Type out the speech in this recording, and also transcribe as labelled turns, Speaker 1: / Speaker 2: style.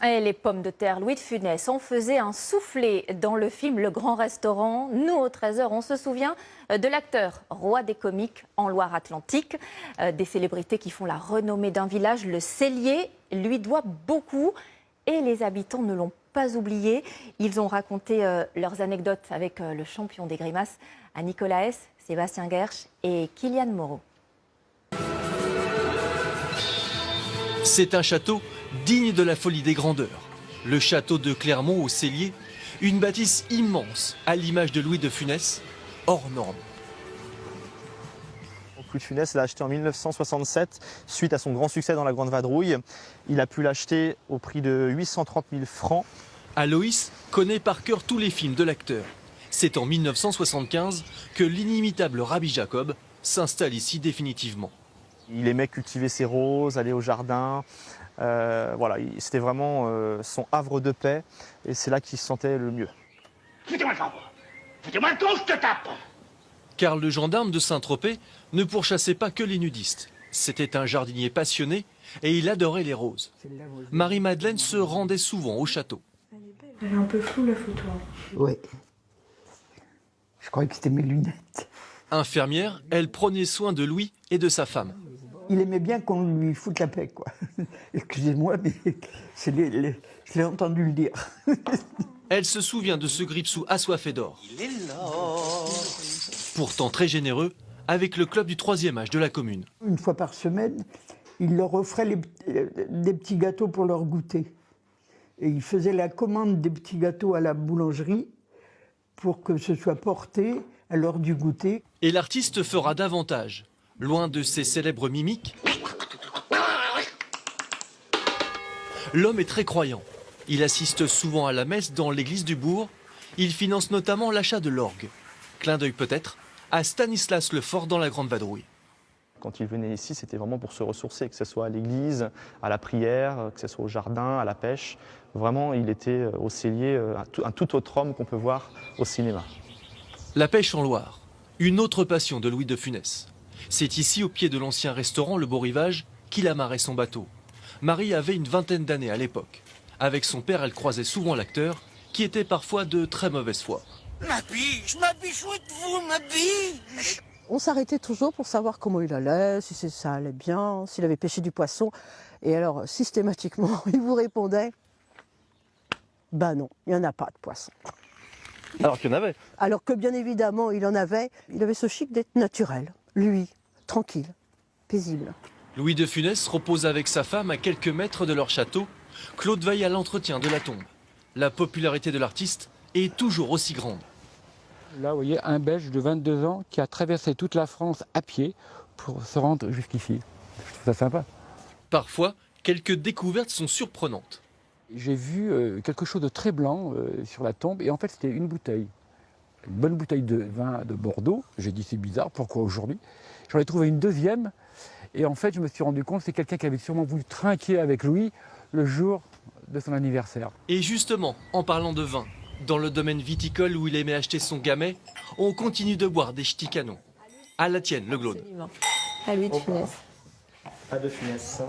Speaker 1: Et les pommes de terre, Louis de Funès, on faisait un soufflé dans le film Le Grand Restaurant. Nous, au 13h, on se souvient de l'acteur roi des comiques en Loire-Atlantique. Des célébrités qui font la renommée d'un village, le Cellier, lui doit beaucoup. Et les habitants ne l'ont pas oublié. Ils ont raconté leurs anecdotes avec le champion des grimaces, à Nicolas S, Sébastien Guerche et Kylian Moreau.
Speaker 2: C'est un château digne de la folie des grandeurs. Le château de Clermont au Cellier, une bâtisse immense à l'image de Louis de Funès, hors norme.
Speaker 3: Louis de Funès l'a acheté en 1967 suite à son grand succès dans la Grande Vadrouille. Il a pu l'acheter au prix de 830 000 francs.
Speaker 2: Aloïs connaît par cœur tous les films de l'acteur. C'est en 1975 que l'inimitable Rabbi Jacob s'installe ici définitivement.
Speaker 3: Il aimait cultiver ses roses, aller au jardin. Voilà, c'était vraiment son havre de paix et c'est là qu'il se sentait le mieux.
Speaker 4: Foutez-moi le camp. Foutez-moi le camp, je te tape.
Speaker 2: Car le gendarme de Saint-Tropez ne pourchassait pas que les nudistes. C'était un jardinier passionné et il adorait les roses. Marie-Madeleine se rendait souvent au château.
Speaker 5: Elle est un peu floue la photo.
Speaker 6: Oui. Je croyais que c'était mes lunettes.
Speaker 2: Infirmière, elle prenait soin de Louis et de sa femme.
Speaker 6: Il aimait bien qu'on lui foute la paix, quoi. Excusez-moi, mais je l'ai entendu le dire.
Speaker 2: Elle se souvient de ce Gripsou assoiffé d'or. Pourtant très généreux, avec le club du 3e âge de la commune.
Speaker 6: Une fois par semaine, il leur offrait des petits gâteaux pour leur goûter. Et il faisait la commande des petits gâteaux à la boulangerie pour que ce soit porté à l'heure du goûter.
Speaker 2: Et l'artiste fera davantage. Loin de ses célèbres mimiques, l'homme est très croyant. Il assiste souvent à la messe dans l'église du bourg. Il finance notamment l'achat de l'orgue. Clin d'œil peut-être à Stanislas Lefort dans la Grande Vadrouille.
Speaker 3: Quand il venait ici, c'était vraiment pour se ressourcer, que ce soit à l'église, à la prière, que ce soit au jardin, à la pêche. Vraiment, il était au Cellier un tout autre homme qu'on peut voir au cinéma.
Speaker 2: La pêche en Loire, une autre passion de Louis de Funès. C'est ici, au pied de l'ancien restaurant Le Beau Rivage, qu'il amarrait son bateau. Marie avait une vingtaine d'années à l'époque. Avec son père, elle croisait souvent l'acteur, qui était parfois de très mauvaise foi.
Speaker 4: Ma biche, où êtes-vous, ma biche?
Speaker 7: On s'arrêtait toujours pour savoir comment il allait, si ça allait bien, s'il avait pêché du poisson. Et alors, systématiquement, il vous répondait « Bah non, il n'y en a pas de poisson ».
Speaker 3: Alors qu'il y en avait.
Speaker 7: Alors que bien évidemment, il avait ce chic d'être naturel, lui, tranquille, paisible.
Speaker 2: Louis de Funès repose avec sa femme à quelques mètres de leur château. Claude veille à l'entretien de la tombe. La popularité de l'artiste est toujours aussi grande.
Speaker 8: Là, vous voyez, un Belge de 22 ans qui a traversé toute la France à pied pour se rendre jusqu'ici. Je trouve ça sympa.
Speaker 2: Parfois, quelques découvertes sont surprenantes.
Speaker 8: J'ai vu quelque chose de très blanc sur la tombe et en fait c'était une bouteille. Une bonne bouteille de vin de Bordeaux. J'ai dit c'est bizarre, pourquoi aujourd'hui? J'en ai trouvé une deuxième et en fait je me suis rendu compte que c'est quelqu'un qui avait sûrement voulu trinquer avec Louis le jour de son anniversaire.
Speaker 2: Et justement, en parlant de vin, dans le domaine viticole où il aimait acheter son gamay, on continue de boire des ch'tis canons. À la tienne, le Glaude.
Speaker 1: À Louis de Funès.
Speaker 3: À de Funès.